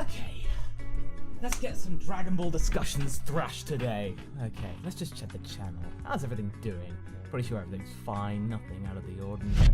Okay, let's get some Dragon Ball discussions thrashed today. Okay, let's just check the channel. How's everything doing? Pretty sure everything's fine, nothing out of the ordinary.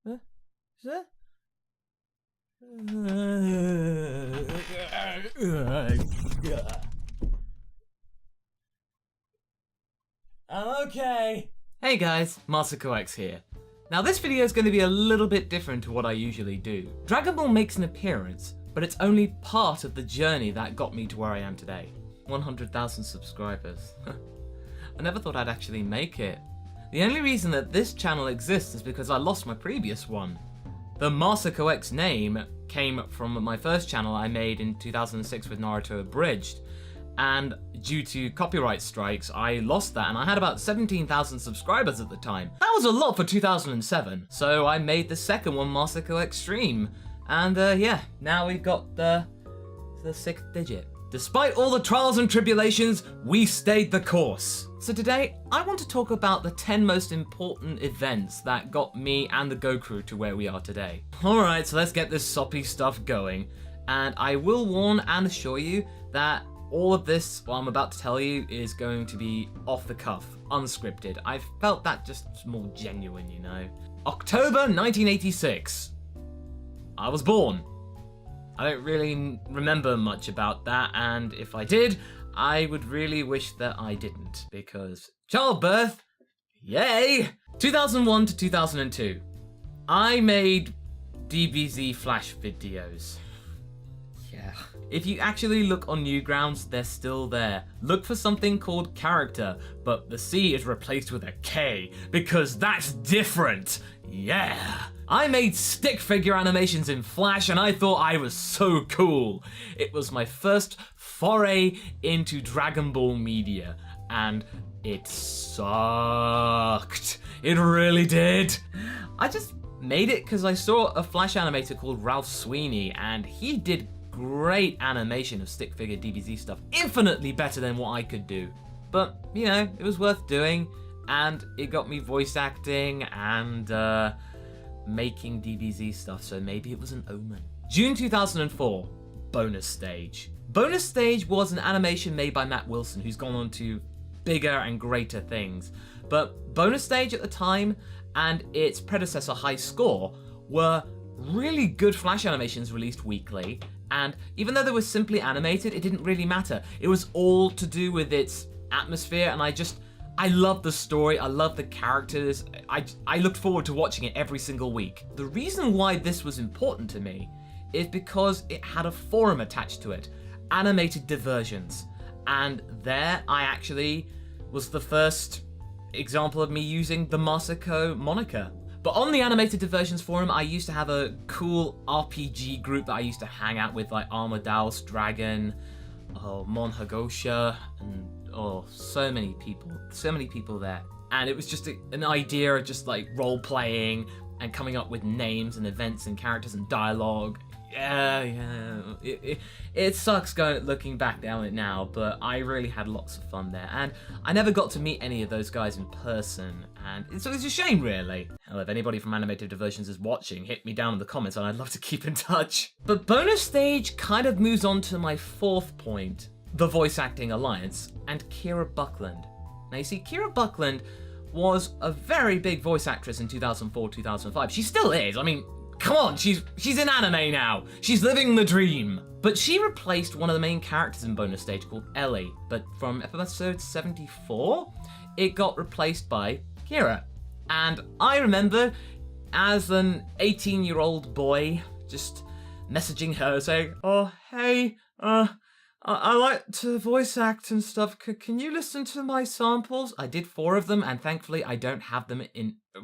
Is that? I'm okay. Hey guys, Masako X here. Now this video is going to be a little bit different to what I usually do. Dragon Ball makes an appearance, but it's only part of the journey that got me to where I am today. 100,000 subscribers. I never thought I'd actually make it. The only reason that this channel exists is because I lost my previous one. The Masako X name came from my first channel I made in 2006 with Naruto Abridged, and due to copyright strikes I lost that, and I had about 17,000 subscribers at the time. That was a lot for 2007, so I made the second one Masako Extreme, and yeah, now we've got the 6th digit. Despite all the trials and tribulations, we stayed the course. So today, I want to talk about the 10 most important events that got me and the Goku to where we are today. Alright, so let's get this soppy stuff going. And I will warn and assure you that all of this, what I'm about to tell you, is going to be off the cuff, unscripted. I felt that just more genuine, you know. October 1986. I was born. I don't really remember much about that, and if I did, I would really wish that I didn't, because childbirth, yay! 2001 to 2002. I made DBZ Flash videos. Yeah. If you actually look on Newgrounds, they're still there. Look for something called character, but the C is replaced with a K, because that's different. Yeah. I made stick figure animations in Flash and I thought I was so cool. It was my first foray into Dragon Ball media, and it sucked. It really did. I just made it because I saw a Flash animator called Ralph Sweeney, and he did great animation of stick figure DBZ stuff, infinitely better than what I could do. But, you know, it was worth doing, and it got me voice acting and making DBZ stuff, so maybe it was an omen. June 2004, Bonus Stage. Bonus Stage was an animation made by Matt Wilson, who's gone on to bigger and greater things. But Bonus Stage at the time and its predecessor High Score were really good Flash animations released weekly, and even though they were simply animated, it didn't really matter. It was all to do with its atmosphere, and I love the story, I love the characters, I looked forward to watching it every single week. The reason why this was important to me is because it had a forum attached to it, Animated Diversions, and there I actually was the first example of me using the Masako moniker. But on the Animated Diversions forum, I used to have a cool RPG group that I used to hang out with, like Armadaos Dragon, Mon Hagosha, and so many people there. And it was just an idea of just like role playing and coming up with names and events and characters and dialogue. Yeah. It sucks looking back down it now, but I really had lots of fun there. And I never got to meet any of those guys in person, and it's a shame, really. Hell, if anybody from Animated Diversions is watching, hit me down in the comments and I'd love to keep in touch. But Bonus Stage kind of moves on to my 4th point, the Voice Acting Alliance, and Kira Buckland. Now you see, Kira Buckland was a very big voice actress in 2004, 2005. She still is, I mean, come on, she's in anime now. She's living the dream. But she replaced one of the main characters in Bonus Stage called Ellie, but from episode 74, it got replaced by Kira. And I remember, as an 18-year-old boy, just messaging her saying, "Oh, hey, I like to voice act and stuff. Can you listen to my samples?" I did 4 of them, and thankfully I don't have them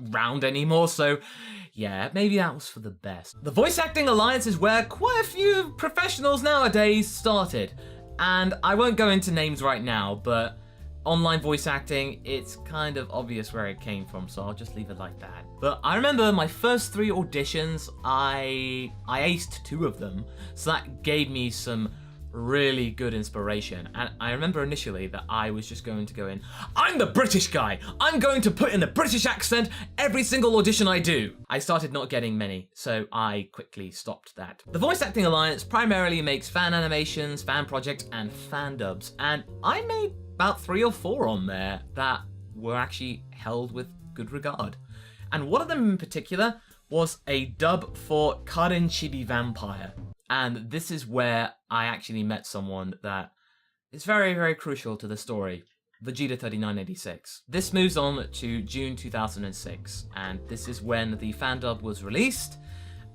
around anymore, so yeah, maybe that was for the best. The Voice Acting Alliance is where quite a few professionals nowadays started, and I won't go into names right now, but online voice acting, it's kind of obvious where it came from, so I'll just leave it like that. But I remember my first 3 auditions, I aced 2 of them, so that gave me some really good inspiration. And I remember initially that I was just going to go in, I'm the British guy! I'm going to put in a British accent every single audition I do! I started not getting many, so I quickly stopped that. The Voice Acting Alliance primarily makes fan animations, fan projects, and fan dubs, and I made about 3 or 4 on there that were actually held with good regard. And one of them in particular was a dub for Karen Chibi Vampire. And this is where I actually met someone that is very, very crucial to the story, Vegeta 3986. This moves on to June 2006, and this is when the fan dub was released,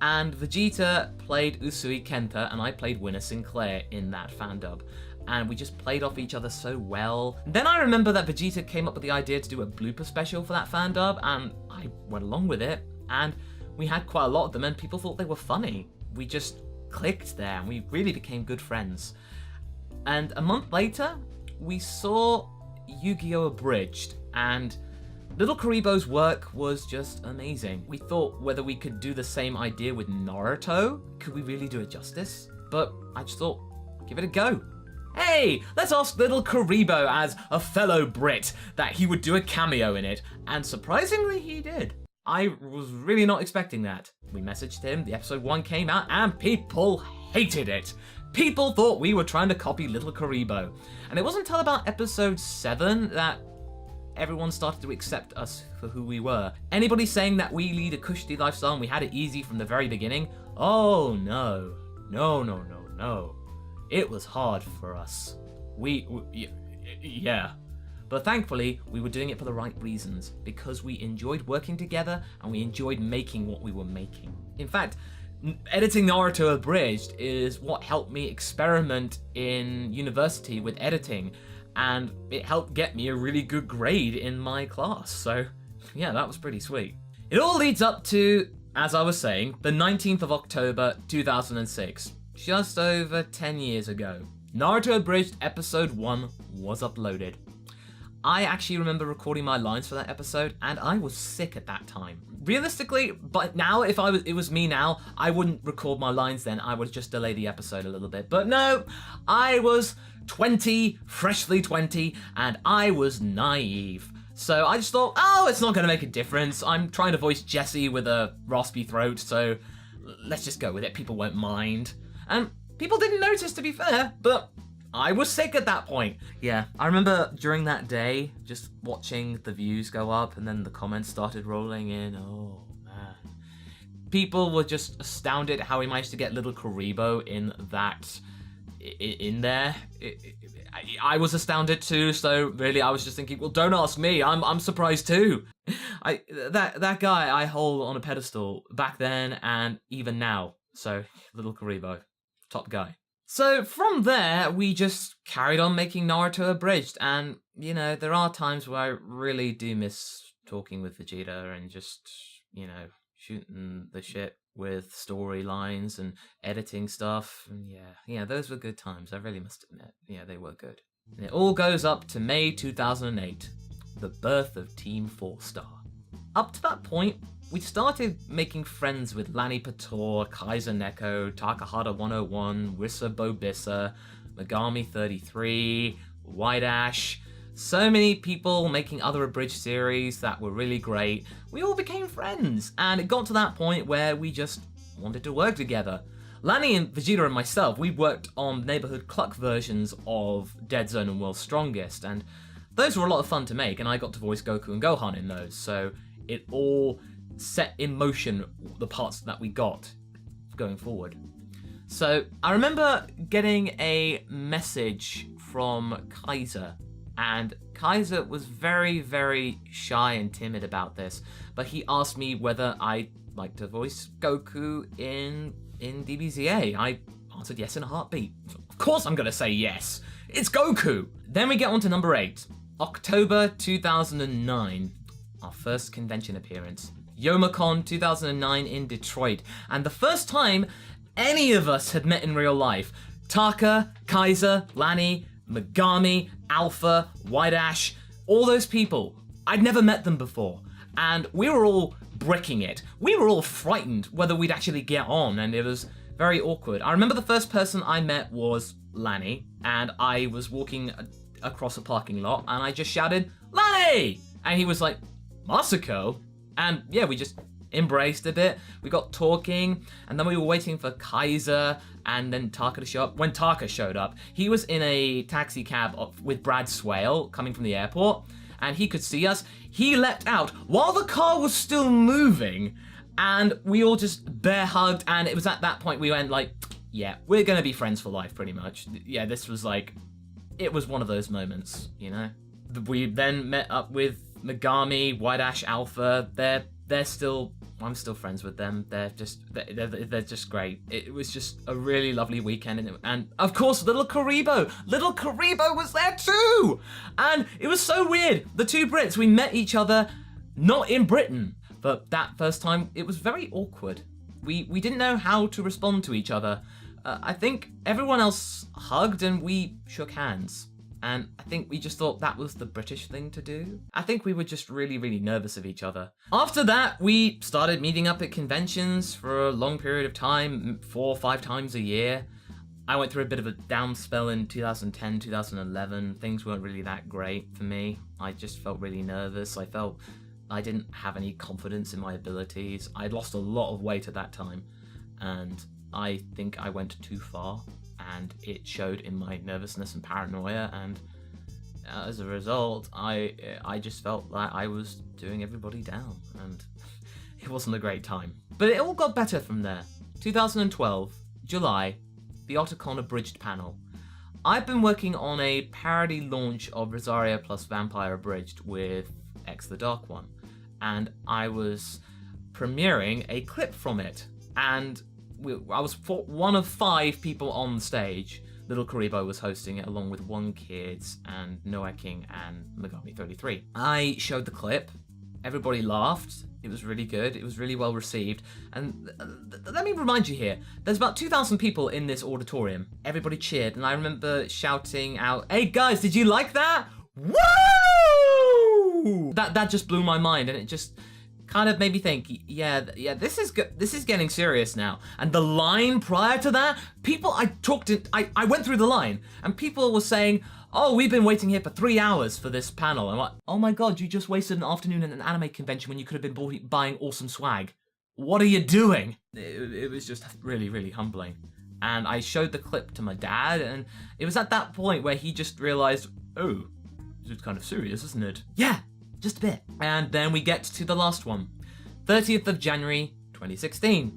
and Vegeta played Usui Kenta, and I played Winner Sinclair in that fan dub. And we just played off each other so well. Then I remember that Vegeta came up with the idea to do a blooper special for that fan dub, and I went along with it, and we had quite a lot of them, and people thought they were funny. We just clicked there, and we really became good friends. And a month later, we saw Yu-Gi-Oh! Abridged, and Little Karibo's work was just amazing. We thought whether we could do the same idea with Naruto, could we really do it justice? But I just thought, give it a go. Hey, let's ask Little Karibo as a fellow Brit that he would do a cameo in it, and surprisingly he did. I was really not expecting that. We messaged him, the episode 1 came out, and people hated it. People thought we were trying to copy Little Karibo. And it wasn't until about episode 7 that everyone started to accept us for who we were. Anybody saying that we lead a cushy lifestyle and we had it easy from the very beginning? Oh no. No. It was hard for us. Yeah. But thankfully, we were doing it for the right reasons, because we enjoyed working together and we enjoyed making what we were making. In fact, editing Naruto Abridged is what helped me experiment in university with editing, and it helped get me a really good grade in my class, so yeah, that was pretty sweet. It all leads up to, as I was saying, the 19th of October 2006, just over 10 years ago. Naruto Abridged episode 1 was uploaded. I actually remember recording my lines for that episode, and I was sick at that time. Realistically, but now, if it was me now, I wouldn't record my lines then, I would just delay the episode a little bit. But no, I was 20, freshly 20, and I was naive. So I just thought, oh, it's not gonna make a difference. I'm trying to voice Jesse with a raspy throat, so let's just go with it, people won't mind. And people didn't notice, to be fair, but I was sick at that point. Yeah, I remember during that day, just watching the views go up and then the comments started rolling in. Oh, man. People were just astounded how we managed to get Little Karibo in there. I was astounded too, so really I was just thinking, well, don't ask me, I'm surprised too. That guy I hold on a pedestal back then and even now. So, Little Karibo, top guy. So from there, we just carried on making Naruto Abridged, and, you know, there are times where I really do miss talking with Vegeta and just, you know, shooting the shit with storylines and editing stuff, and yeah, those were good times, I really must admit. Yeah, they were good. And it all goes up to May 2008, the birth of Team 4-Star. Up to that point, we started making friends with Lanny Pator, Kaiser Neko, Takahata 101, Wissa Bobissa, Megami 33, White Ash. So many people making other abridged series that were really great. We all became friends, and it got to that point where we just wanted to work together. Lanny and Vegeta and myself, we worked on Neighborhood Cluck versions of Dead Zone and World's Strongest, and those were a lot of fun to make, and I got to voice Goku and Gohan in those, so it all set in motion the parts that we got going forward. So I remember getting a message from Kaiser, and Kaiser was very, very shy and timid about this, but he asked me whether I'd like to voice Goku in DBZA. I answered yes in a heartbeat. Of course I'm gonna say yes. It's Goku. Then we get on to number 8, October 2009, our first convention appearance. YomaCon 2009 in Detroit, and the first time any of us had met in real life. Taka, Kaiser, Lanny, Megami, Alpha, White Ash, all those people. I'd never met them before, and we were all bricking it. We were all frightened whether we'd actually get on, and it was very awkward. I remember the first person I met was Lanny, and I was walking across a parking lot, and I just shouted, "Lanny!" And he was like, "Masako?" And yeah, we just embraced a bit. We got talking, and then we were waiting for Kaiser and then Taka to show up. When Taka showed up, he was in a taxi cab with Brad Swale coming from the airport, and he could see us. He leapt out while the car was still moving, and we all just bear hugged, and it was at that point we went like, yeah, we're gonna be friends for life, pretty much. Yeah, this was like, it was one of those moments, you know? We then met up with Megami, White Ash Alpha. They're still, I'm still friends with them. They're just great. It was just a really lovely weekend, and of course, Little Karibo was there too, and it was so weird. The two Brits, we met each other not in Britain, but that first time it was very awkward. We didn't know how to respond to each other. I think everyone else hugged and we shook hands. And I think we just thought that was the British thing to do. I think we were just really, really nervous of each other. After that, we started meeting up at conventions for a long period of time, 4 or 5 times a year. I went through a bit of a down spell in 2010, 2011. Things weren't really that great for me. I just felt really nervous. I felt I didn't have any confidence in my abilities. I'd lost a lot of weight at that time, and I think I went too far, and it showed in my nervousness and paranoia, and as a result, I just felt like I was doing everybody down, and it wasn't a great time. But it all got better from there. 2012, July, the Otacon Abridged panel. I've been working on a parody launch of Rosario plus Vampire Abridged with X the Dark One, and I was premiering a clip from it, and I was one of 5 people on stage. Little Karibo was hosting it along with One Kids and Noah King and Megami33. I showed the clip. Everybody laughed. It was really good. It was really well received. And let me remind you here, there's about 2,000 people in this auditorium. Everybody cheered, and I remember shouting out, "Hey guys, did you like that? Woo!" That just blew my mind, and it just kind of made me think, yeah, this is getting serious now. And the line prior to that, I went through the line, and people were saying, "Oh, we've been waiting here for 3 hours for this panel." I'm like, oh my god, you just wasted an afternoon at an anime convention when you could have been buying awesome swag. What are you doing? It was just really, really humbling. And I showed the clip to my dad, and it was at that point where he just realized, oh, this is kind of serious, isn't it? Yeah, just a bit. And then we get to the last one. 30th of January, 2016.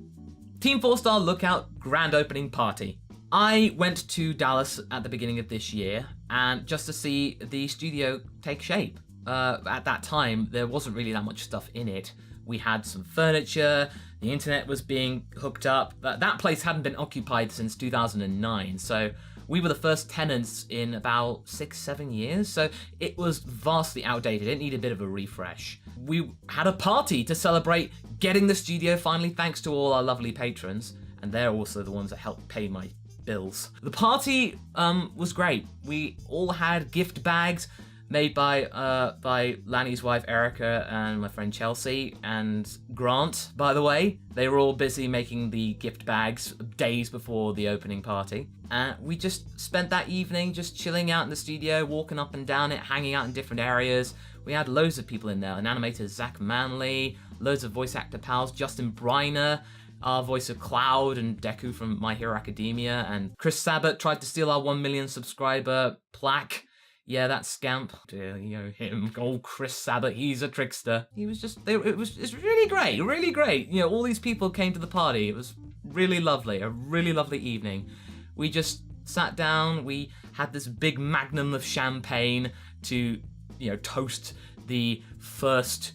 Team 4-Star Lookout Grand Opening Party. I went to Dallas at the beginning of this year, and just to see the studio take shape. At that time, there wasn't really that much stuff in it. We had some furniture, the internet was being hooked up. That place hadn't been occupied since 2009, so we were the first tenants in about 6-7 years, so it was vastly outdated. It needed a bit of a refresh. We had a party to celebrate getting the studio finally, thanks to all our lovely patrons, and they're also the ones that helped pay my bills. The party was great. We all had gift bags made by Lanny's wife Erica and my friend Chelsea and Grant, by the way. They were all busy making the gift bags days before the opening party. We just spent that evening just chilling out in the studio, walking up and down it, hanging out in different areas. We had loads of people in there. An animator, Zach Manley, loads of voice actor pals, Justin Briner, our voice of Cloud and Deku from My Hero Academia, and Chris Sabat tried to steal our 1 million subscriber plaque. Yeah, that scamp. You know him. Oh, Chris Sabat, he's a trickster. He was just, it's really great, really great. You know, all these people came to the party. It was really lovely, a really lovely evening. We just sat down, we had this big magnum of champagne to, you know, toast the first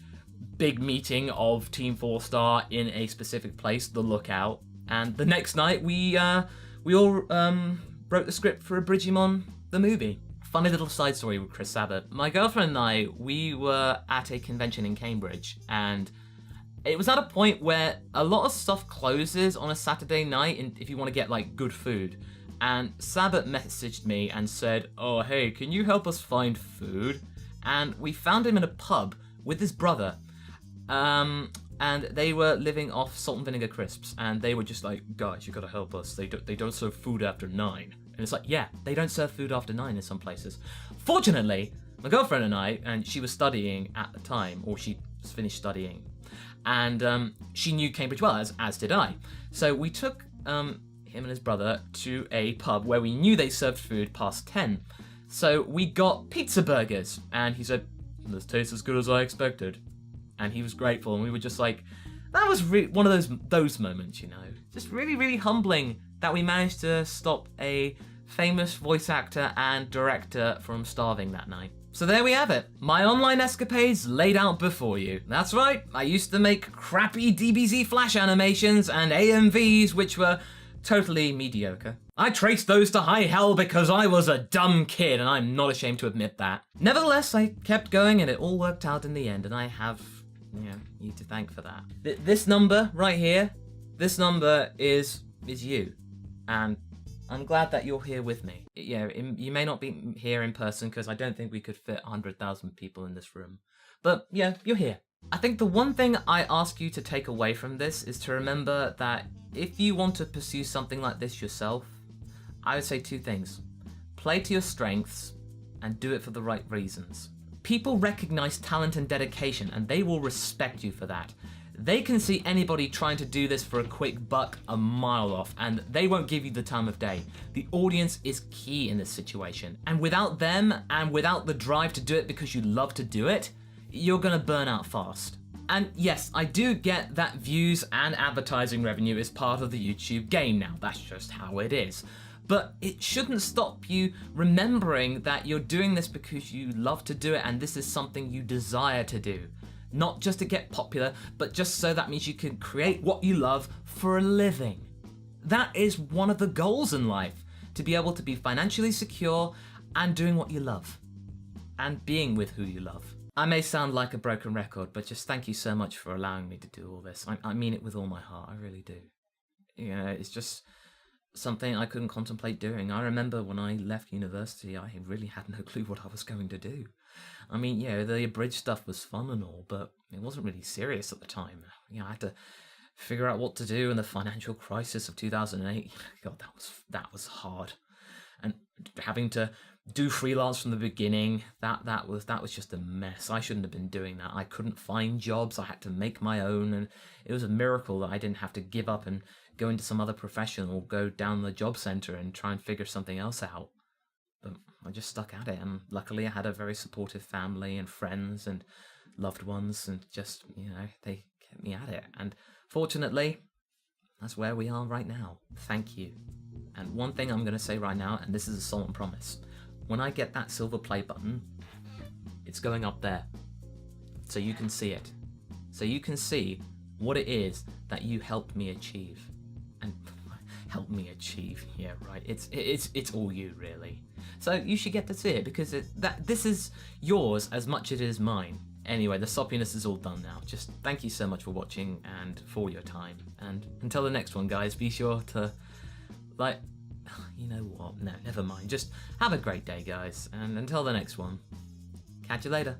big meeting of Team 4-Star in a specific place, the Lookout. And the next night, we all wrote the script for Abridgimon, the movie. Funny little side story with Chris Sabat. My girlfriend and I, we were at a convention in Cambridge, and it was at a point where a lot of stuff closes on a Saturday night and if you want to get like good food. And Sabat messaged me and said, "Oh, hey, can you help us find food?" And we found him in a pub with his brother. and they were living off salt and vinegar crisps, and they were just like, guys, you gotta help us. They don't serve food after 9. And it's like, yeah, they don't serve food after 9 in some places. Fortunately, my girlfriend and I, and she was studying at the time, or she finished studying, and she knew Cambridge well, as did I. So we took him and his brother to a pub where we knew they served food past 10. So we got pizza burgers, and he said, this tastes as good as I expected. And he was grateful, and we were just like, that was one of those moments, you know, just really, really humbling that we managed to stop a famous voice actor and director from starving that night. So there we have it, my online escapades laid out before you. That's right, I used to make crappy DBZ Flash animations and AMVs which were totally mediocre. I traced those to high hell because I was a dumb kid, and I'm not ashamed to admit that. Nevertheless, I kept going and it all worked out in the end, and I have, you to thank for that. This number right here, this number is you, and I'm glad that you're here with me. You may not be here in person because I don't think we could fit 100,000 people in this room, but yeah, you're here. I think the one thing I ask you to take away from this is to remember that if you want to pursue something like this yourself, I would say 2 things. Play to your strengths and do it for the right reasons. People recognize talent and dedication, and they will respect you for that. They can see anybody trying to do this for a quick buck a mile off, and they won't give you the time of day. The audience is key in this situation, and without them, and without the drive to do it because you love to do it, you're gonna burn out fast. And yes, I do get that views and advertising revenue is part of the YouTube game now. That's just how it is. But it shouldn't stop you remembering that you're doing this because you love to do it, and this is something you desire to do. Not just to get popular, but just so that means you can create what you love for a living. That is one of the goals in life, to be able to be financially secure and doing what you love, and being with who you love. I may sound like a broken record, but just thank you so much for allowing me to do all this. I mean it with all my heart, I really do. It's just something I couldn't contemplate doing. I remember when I left university, I really had no clue what I was going to do. I mean, the abridged stuff was fun and all, but it wasn't really serious at the time. I had to figure out what to do in the financial crisis of 2008. God, that was hard. And having to do freelance from the beginning, that was just a mess. I shouldn't have been doing that. I couldn't find jobs. I had to make my own, and it was a miracle that I didn't have to give up and go into some other profession or go down the job center and try and figure something else out. But I just stuck at it, and luckily I had a very supportive family and friends and loved ones, and just, they kept me at it. And fortunately, that's where we are right now. Thank you. And one thing I'm going to say right now, and this is a solemn promise, when I get that silver play button, it's going up there, so you can see it. So you can see what it is that you helped me achieve. And help me achieve, yeah, right, it's all you, really. So you should get to see it, because this is yours as much as it is mine. Anyway, the soppiness is all done now. Just thank you so much for watching and for your time. And until the next one, guys, be sure to, you know what, no, never mind. Just have a great day, guys. And until the next one, catch you later.